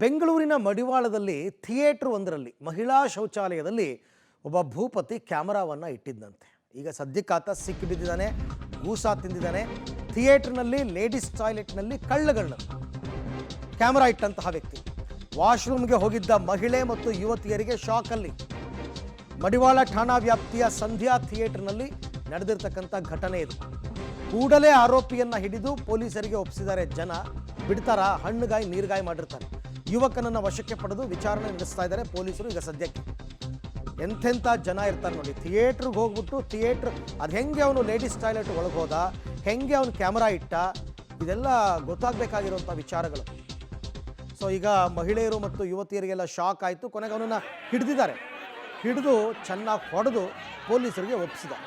ಬೆಂಗಳೂರಿನ ಮಡಿವಾಳದಲ್ಲಿ ಥಿಯೇಟರ್ ಒಂದರಲ್ಲಿ ಮಹಿಳಾ ಶೌಚಾಲಯದಲ್ಲಿ ಒಬ್ಬ ಭೂಪತಿ ಕ್ಯಾಮರಾವನ್ನು ಇಟ್ಟಿದ್ದಂತೆ. ಈಗ ಸದ್ಯಕ್ಕಾತ ಸಿಕ್ಕಿಬಿದ್ದಿದ್ದಾನೆ, ಗೂಸಾ ತಿಂದಿದ್ದಾನೆ. ಥಿಯೇಟರ್ನಲ್ಲಿ ಲೇಡೀಸ್ ಟಾಯ್ಲೆಟ್ನಲ್ಲಿ ಕಳ್ಳಗಳನ್ನ ಕ್ಯಾಮರಾ ಇಟ್ಟಂತಹ ವ್ಯಕ್ತಿ ವಾಶ್ರೂಮ್ಗೆ ಹೋಗಿದ್ದ ಮಹಿಳೆ ಮತ್ತು ಯುವತಿಯರಿಗೆ ಶಾಕಲ್ಲಿ. ಮಡಿವಾಳ ಠಾಣಾ ವ್ಯಾಪ್ತಿಯ ಸಂಧ್ಯಾ ಥಿಯೇಟರ್ನಲ್ಲಿ ನಡೆದಿರ್ತಕ್ಕಂಥ ಘಟನೆ ಇದು. ಕೂಡಲೇ ಆರೋಪಿಯನ್ನ ಹಿಡಿದು ಪೊಲೀಸರಿಗೆ ಒಪ್ಪಿಸಿದ್ದಾರೆ ಜನ. ಬಿಡ್ತಾರ? ಹಣ್ಣುಗಾಯಿ ನೀರುಗಾಯಿ ಮಾಡಿರ್ತಾರೆ. ಯುವಕನನ್ನು ವಶಕ್ಕೆ ಪಡೆದು ವಿಚಾರಣೆ ನಡೆಸ್ತಾ ಇದ್ದಾರೆ ಪೊಲೀಸರು. ಈಗ ಸದ್ಯಕ್ಕೆ ಎಂಥೆಂಥ ಜನ ಇರ್ತಾರೆ ನೋಡಿ. ಥಿಯೇಟ್ರಿಗೆ ಹೋಗ್ಬಿಟ್ಟು ಥಿಯೇಟ್ರ್ ಅದು ಹೆಂಗೆ ಅವನು ಲೇಡೀಸ್ ಟಾಯ್ಲೆಟ್ ಒಳಗೆ ಹೋದ, ಹೆಂಗೆ ಅವನು ಕ್ಯಾಮ್ರಾ ಇಟ್ಟ, ಇದೆಲ್ಲ ಗೊತ್ತಾಗಬೇಕಾಗಿರುವಂಥ ವಿಚಾರಗಳು. ಸೊ ಈಗ ಮಹಿಳೆಯರು ಮತ್ತು ಯುವತಿಯರಿಗೆಲ್ಲ ಶಾಕ್ ಆಯಿತು. ಕೊನೆಗೆ ಅವನನ್ನು ಹಿಡಿದಿದ್ದಾರೆ. ಹಿಡಿದು ಚೆನ್ನಾಗಿ ಹೊಡೆದು ಪೊಲೀಸರಿಗೆ ಒಪ್ಪಿಸಿದ್ದಾರೆ.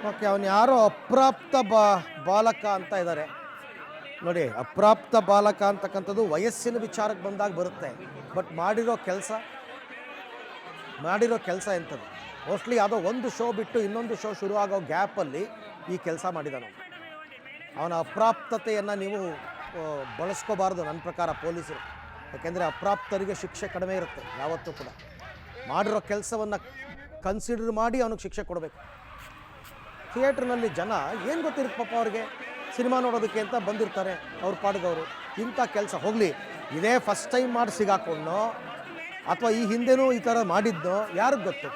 ಓಕೆ, ಅವನು ಯಾರೋ ಅಪ್ರಾಪ್ತ ಬಾಲಕ ಅಂತ ಇದ್ದಾರೆ ನೋಡಿ. ಅಪ್ರಾಪ್ತ ಬಾಲಕ ಅಂತಕ್ಕಂಥದ್ದು ವಯಸ್ಸಿನ ವಿಚಾರಕ್ಕೆ ಬಂದಾಗ ಬರುತ್ತೆ. ಬಟ್ ಮಾಡಿರೋ ಕೆಲಸ ಎಂಥದ್ದು? ಮೋಸ್ಟ್ಲಿ ಯಾವುದೋ ಒಂದು ಶೋ ಬಿಟ್ಟು ಇನ್ನೊಂದು ಶೋ ಶುರು ಆಗೋ ಗ್ಯಾಪಲ್ಲಿ ಈ ಕೆಲಸ ಮಾಡಿದಾನೆ. ಅವನ ಅಪ್ರಾಪ್ತತೆಯನ್ನು ನೀವು ಬಳಸ್ಕೋಬಾರ್ದು ನನ್ನ ಪ್ರಕಾರ ಪೊಲೀಸರು. ಯಾಕೆಂದರೆ ಅಪ್ರಾಪ್ತರಿಗೆ ಶಿಕ್ಷೆ ಕಡಿಮೆ ಇರುತ್ತೆ ಯಾವತ್ತೂ ಕೂಡ. ಮಾಡಿರೋ ಕೆಲಸವನ್ನು ಕನ್ಸಿಡರ್ ಮಾಡಿ ಅವನಿಗೆ ಶಿಕ್ಷೆ ಕೊಡಬೇಕು. ಥಿಯೇಟ್ರ್ನಲ್ಲಿ ಜನ ಏನು ಗೊತ್ತಿರುತ್ತೆ ಪಾಪ, ಅವ್ರಿಗೆ ಸಿನಿಮಾ ನೋಡೋದಕ್ಕೆ ಅಂತ ಬಂದಿರ್ತಾರೆ. ಅವ್ರ ಪಾಡ್ಗವರು ಇಂಥ ಕೆಲಸ ಹೋಗಲಿ. ಇದೇ ಫಸ್ಟ್ ಟೈಮ್ ಮಾಡಿ ಸಿಗಾಕೊಂಡೋ ಅಥವಾ ಈ ಹಿಂದೆನೂ ಈ ಥರ ಮಾಡಿದ್ನೋ ಯಾರಿಗೆ ಗೊತ್ತು?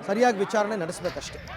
ಸರಿಯಾಗಿ ವಿಚಾರಣೆ ನಡೆಸಬೇಕಷ್ಟೆ.